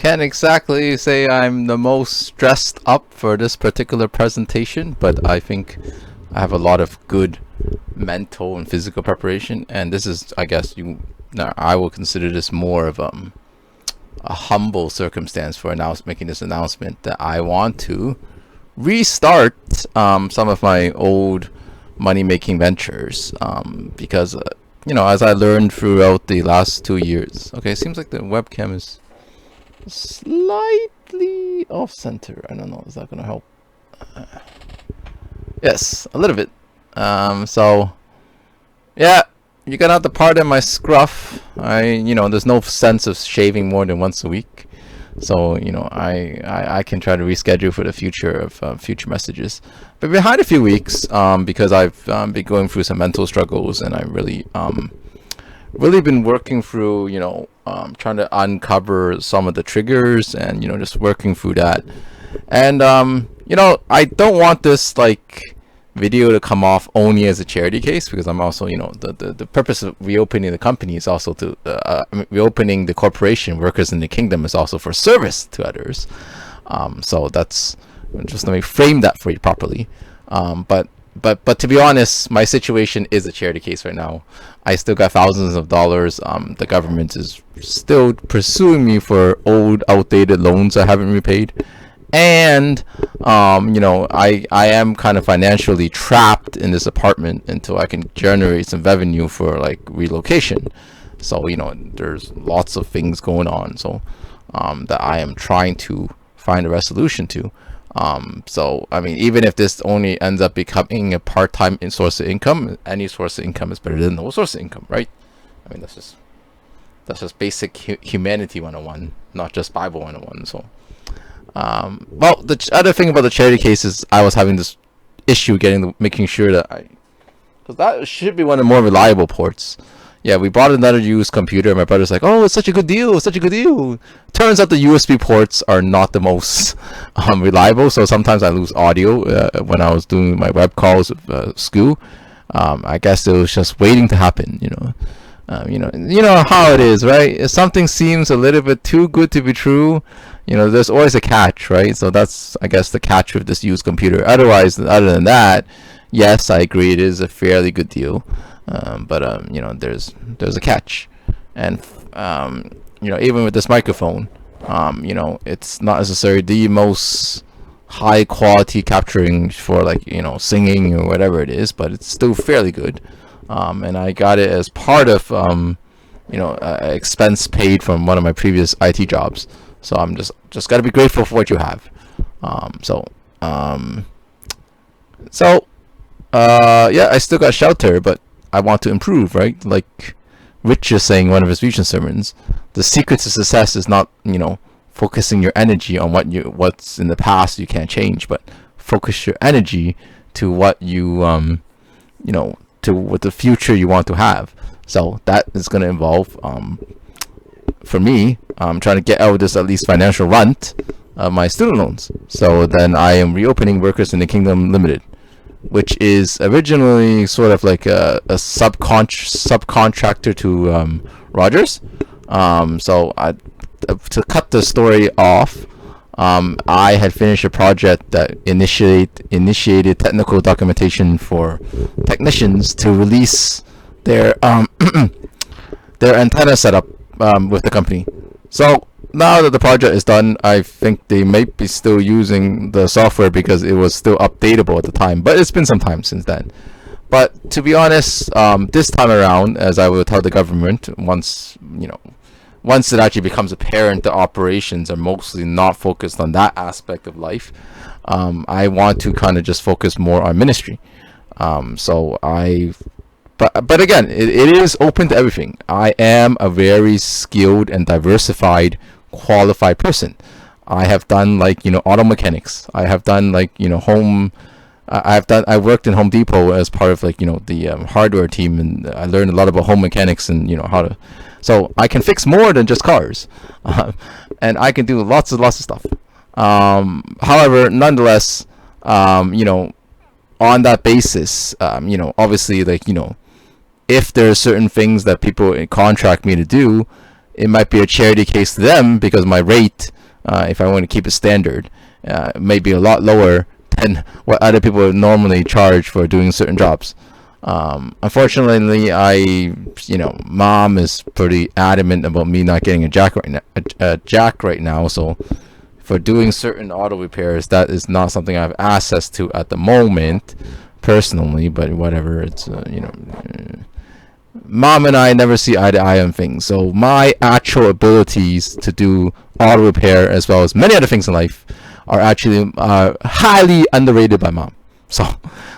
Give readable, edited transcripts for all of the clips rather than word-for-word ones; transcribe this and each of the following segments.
Can't exactly say I'm the most stressed up for this particular presentation, but I think I have a lot of good mental and physical preparation, and this is, I guess, I will consider this more of a humble circumstance for making this announcement that I want to restart some of my old money-making ventures, because as I learned throughout the last 2 years. Okay, it seems like the webcam is slightly off center. I don't know, is that gonna help? Yes, a little bit. So yeah, you're gonna have to pardon my scruff. There's no sense of shaving more than once a week, so I can try to reschedule for the future of future messages. But behind a few weeks, because I've been going through some mental struggles, and I really been working through trying to uncover some of the triggers, and just working through that. And I don't want this video to come off only as a charity case, because I'm also the purpose of reopening the company is also to reopening the corporation Workers in the Kingdom is also for service to others. So that's just, let me frame that for you properly. But to be honest, my situation is a charity case right now. I still got thousands of dollars. The government is still pursuing me for old, outdated loans I haven't repaid. And I am kind of financially trapped in this apartment until I can generate some revenue for relocation. So there's lots of things going on. So that I am trying to find a resolution to. So I mean, even if this only ends up becoming a part-time source of income, any source of income is better than no source of income, right? I mean, that's just basic humanity 101, not just Bible 101. So well, the other thing about the charity case is I was having this issue making sure that because that should be one of the more reliable ports. Yeah, we bought another used computer, and my brother's like, "Oh, it's such a good deal! It's such a good deal." Turns out the USB ports are not the most reliable, so sometimes I lose audio when I was doing my web calls with school. I guess it was just waiting to happen. You know how it is, right? If something seems a little bit too good to be true, there's always a catch, right? So that's, I guess, the catch with this used computer. Other than that, yes, I agree, it is a fairly good deal. But there's a catch, and even with this microphone, it's not necessarily the most high quality capturing for singing or whatever it is, but it's still fairly good. And I got it as part of expense paid from one of my previous IT jobs. So I'm just gotta be grateful for what you have. Yeah, I still got shelter, but I want to improve, right? Like Rich is saying in one of his vision sermons, the secret to success is not, focusing your energy on what's in the past you can't change, but focus your energy to what to what the future you want to have. So that is going to involve, for me, trying to get out of this at least financial runt of my student loans. So then I am reopening Workers in the Kingdom Limited, which is originally sort of like a subcontractor to Rogers. To cut the story off, I had finished a project that initiated technical documentation for technicians to release their their antenna setup with the company. So now that the project is done, I think they may be still using the software because it was still updatable at the time, but it's been some time since then. But to be honest, this time around, as I will tell the government, once it actually becomes apparent the operations are mostly not focused on that aspect of life, I want to kind of just focus more on ministry. But again, it is open to everything. I am a very skilled and diversified, qualified person. I have done auto mechanics. I have done home. I worked in Home Depot as part of the hardware team, and I learned a lot about home mechanics and how to. So I can fix more than just cars, and I can do lots of stuff. However, nonetheless, on that basis, obviously, if there are certain things that people contract me to do, it might be a charity case to them because my rate, if I want to keep it standard, may be a lot lower than what other people would normally charge for doing certain jobs. Unfortunately, mom is pretty adamant about me not getting a jack right now. So for doing certain auto repairs, that is not something I have access to at the moment, personally. But whatever, it's mom and I never see eye to eye on things. So my actual abilities to do auto repair, as well as many other things in life, are actually highly underrated by mom. So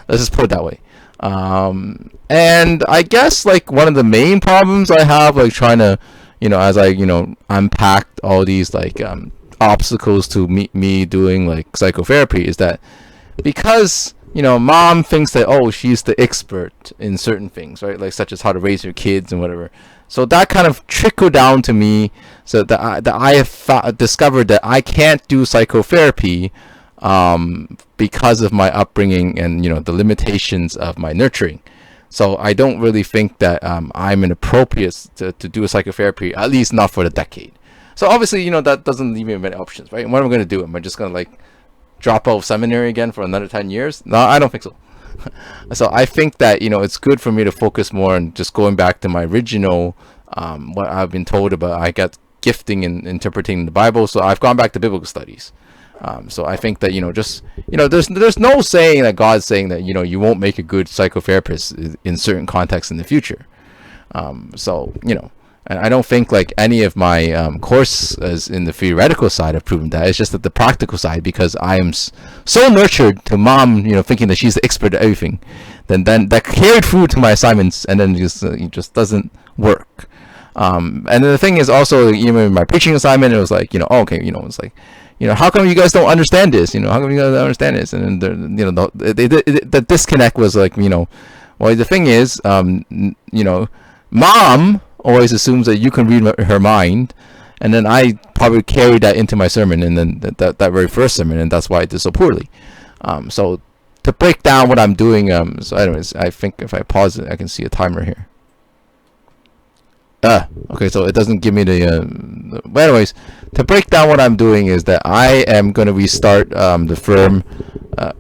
let's just put it that way. And I guess like one of the main problems I have, like trying to, as I, unpacked all these like obstacles to me doing like psychotherapy, is that because mom thinks that, oh, she's the expert in certain things, right? Like such as how to raise your kids and whatever. So that kind of trickled down to me, so that I have discovered that I can't do psychotherapy because of my upbringing and the limitations of my nurturing. So I don't really think that I'm inappropriate to do a psychotherapy, at least not for the decade. So obviously, that doesn't leave me many options, right? And what am I going to do? Am I just going to like drop out of seminary again for another 10 years? No, I don't think so. So I think that it's good for me to focus more on just going back to my original what I've been told about. I got gifting in interpreting the Bible, so I've gone back to biblical studies. So I think that there's no saying that God's saying that you won't make a good psychotherapist in certain contexts in the future. And I don't think like any of my courses in the theoretical side have proven that. It's just that the practical side, because I am so nurtured to mom, thinking that she's the expert at everything, then that carried through to my assignments, and then it just doesn't work. And then the thing is also, even in my preaching assignment, it was like, okay, it's like, how come you guys don't understand this? How come you guys don't understand this? And then the disconnect was like, well, the thing is, mom always assumes that you can read her mind, and then I probably carried that into my sermon, and then that very first sermon, and that's why I did so poorly. So to break down what I'm doing, so anyways, I think if I pause it, I can see a timer here. Okay, so it doesn't give me but anyways, to break down what I'm doing is that I am going to restart the firm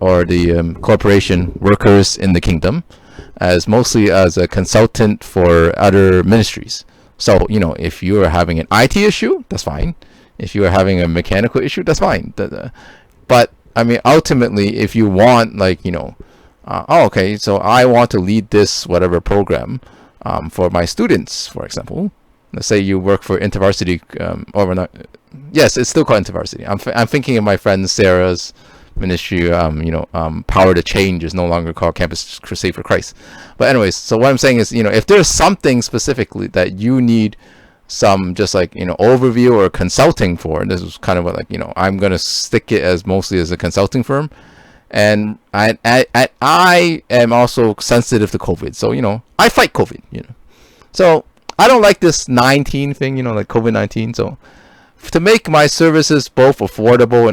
or the corporation Workers in the Kingdom, as mostly as a consultant for other ministries. So if you are having an IT issue, that's fine. If you are having a mechanical issue, that's fine. But I mean, ultimately, if you want like okay, so I want to lead this whatever program for my students, for example. Let's say you work for InterVarsity, or not. Yes, it's still called InterVarsity. I'm thinking of my friend Sarah's ministry. Power to Change is no longer called Campus Crusade for Christ. But anyways, so what I'm saying is, if there's something specifically that you need some just like overview or consulting for, and this is kind of what like I'm gonna stick it as mostly as a consulting firm. And I am also sensitive to COVID, so I fight COVID. So I don't like this 19 thing, like COVID-19. So to make my services both affordable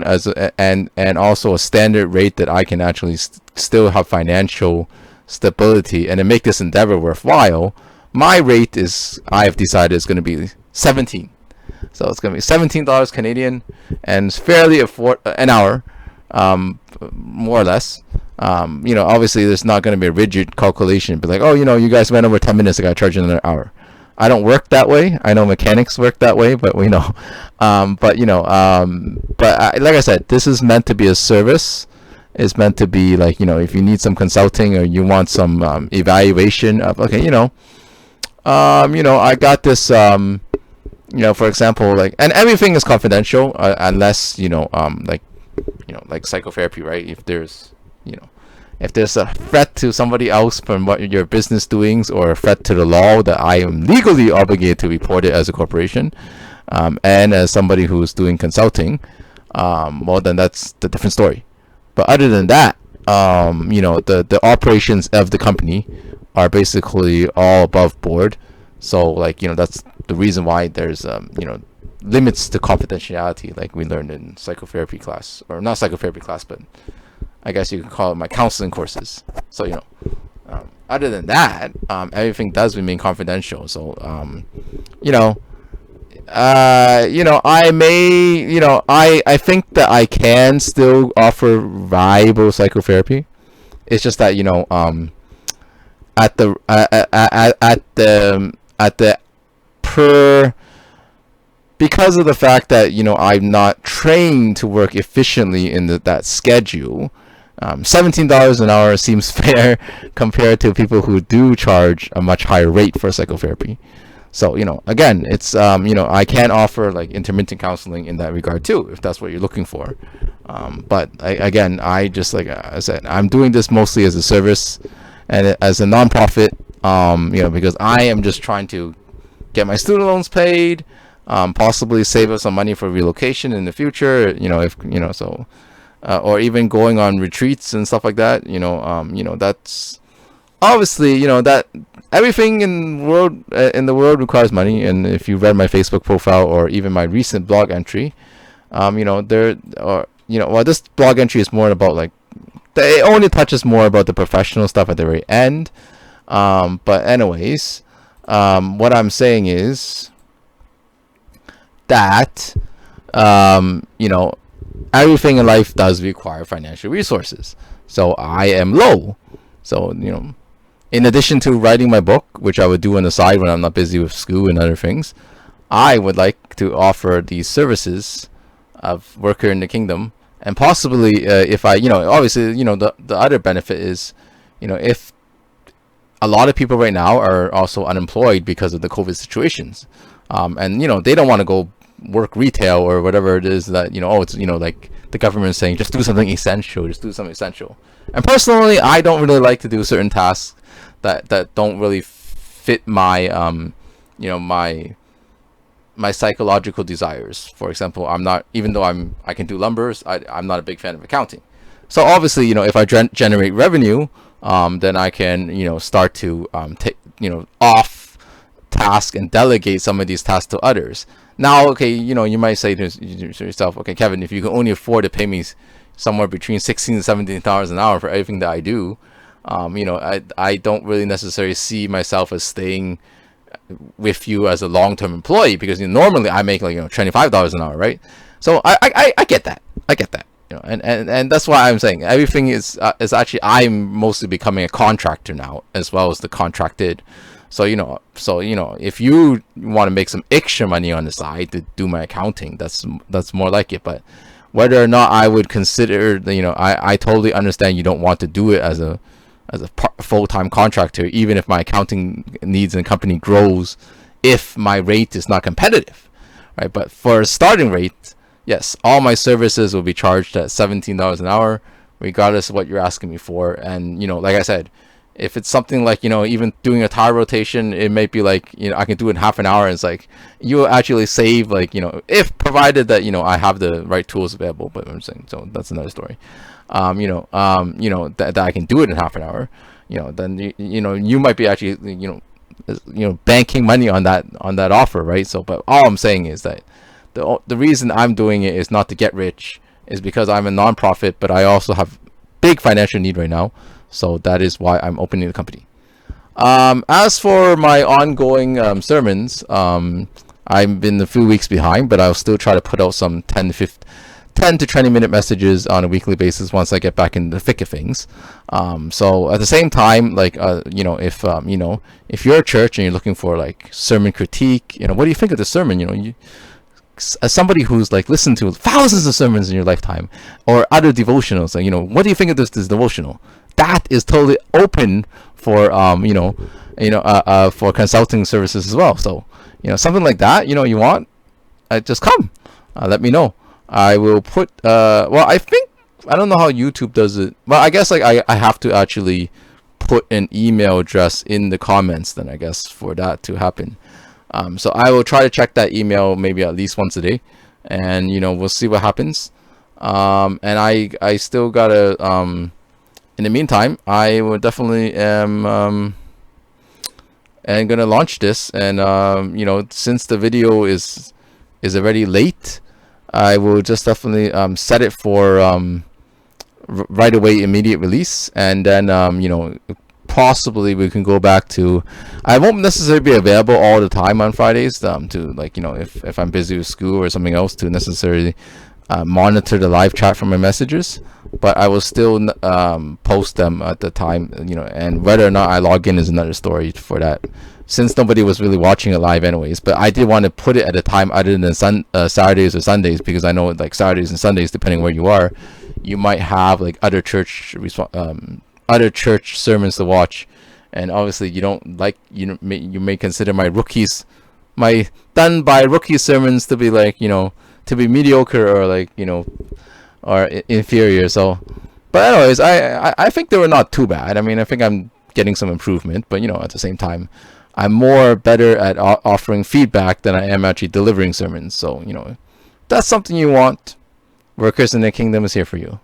and also a standard rate that I can actually still have financial stability and to make this endeavor worthwhile, my rate I've decided is going to be 17. So it's going to be $17 Canadian, and it's fairly an hour. More or less. Obviously there's not going to be a rigid calculation, but like, oh, you guys went over 10 minutes, I got to charge you another hour. I don't work that way. I know mechanics work that way, but we know. But like I said, this is meant to be a service. It's meant to be like, if you need some consulting or you want some evaluation of, okay, I got this, for example, like, and everything is confidential unless, like psychotherapy, right? If there's a threat to somebody else from what your business doings, or a threat to the law, that I am legally obligated to report it as a corporation, and as somebody who's doing consulting, well, then that's the different story. But other than that, the operations of the company are basically all above board. So like, that's the reason why there's limits to confidentiality, like we learned in psychotherapy class, or not psychotherapy class, but I guess you could call it my counseling courses. So other than that, everything does remain confidential. So I may, I think that I can still offer viable psychotherapy. It's just that, at the at the per because of the fact that I'm not trained to work efficiently in that schedule. $17 an hour seems fair compared to people who do charge a much higher rate for psychotherapy. So again, it's I can offer like intermittent counseling in that regard too, if that's what you're looking for. But again, I just, like I said, I'm doing this mostly as a service and as a nonprofit. Because I am just trying to get my student loans paid, possibly save up some money for relocation in the future. If so. Or even going on retreats and stuff like that. That's obviously that everything in the world requires money. And if you read my Facebook profile or even my recent blog entry, this blog entry is more about like it only touches more about the professional stuff at the very end. But anyways, what I'm saying is that everything in life does require financial resources. So I am low. So, in addition to writing my book, which I would do on the side when I'm not busy with school and other things, I would like to offer these services of worker in the kingdom. And possibly, if I, obviously, the other benefit is, if a lot of people right now are also unemployed because of the COVID situations. And, they don't want to go work retail or whatever it is that it's like the government is saying just do something essential, and personally I don't really like to do certain tasks that don't really fit my my psychological desires. For example, I'm not, even though I can do numbers, I'm not a big fan of accounting. So obviously if I generate revenue, then I can start to take off task and delegate some of these tasks to others. Now, okay, you might say to yourself, okay, Kevin, if you can only afford to pay me somewhere between $16 to $17 an hour for everything that I do, I don't really necessarily see myself as staying with you as a long-term employee, because normally I make like $25 an hour, right? So I get that, and that's why I'm saying everything is actually, I'm mostly becoming a contractor now as well as the contracted. So if you want to make some extra money on the side to do my accounting, that's more like it. But whether or not I would consider, I totally understand you don't want to do it as a full-time contractor, even if my accounting needs in the company grows, if my rate is not competitive, right? But for a starting rate, yes, all my services will be charged at $17 an hour, regardless of what you're asking me for. And like I said, if it's something like even doing a tire rotation, it may be like I can do it in half an hour, and it's like you actually save, like if provided that I have the right tools available. But I'm saying, so that's another story. That I can do it in half an hour, then you might be actually banking money on that offer, right? So, but all I'm saying is that the reason I'm doing it is not to get rich, is because I'm a nonprofit, but I also have big financial need right now. So that is why I'm opening the company. As for my ongoing sermons, I've been a few weeks behind, but I'll still try to put out some 10 to 20 minute messages on a weekly basis once I get back in the thick of things. So at the same time, like if you're a church and you're looking for like sermon critique, what do you think of the sermon? As somebody who's like listened to thousands of sermons in your lifetime, or other devotionals, what do you think of this devotional? That is totally open for for consulting services as well. So something like that, you want, just come, let me know. I will put I think, I don't know how YouTube does it. Well, I guess like I have to actually put an email address in the comments then, I guess, for that to happen. So I will try to check that email maybe at least once a day, and we'll see what happens. And I still gotta in the meantime, I will definitely am and gonna launch this. And since the video is already late, I will just definitely set it for right away immediate release, and then possibly we can go back to. I won't necessarily be available all the time on Fridays, to, like, if I'm busy with school or something else, to necessarily monitor the live chat from my messages, but I will still post them at the time, and whether or not I log in is another story for that, since nobody was really watching it live anyways. But I did want to put it at a time other than Saturdays or Sundays, because I know, like, Saturdays and Sundays, depending where you are, you might have, like, other church sermons to watch, and obviously you don't like, you may consider my done by rookie sermons to be, like, to be mediocre, or, like, or inferior. So, but anyways, I think they were not too bad. I mean, I think I'm getting some improvement, but at the same time, I'm more better at offering feedback than I am actually delivering sermons. So, if that's something you want, Workers in the Kingdom is here for you.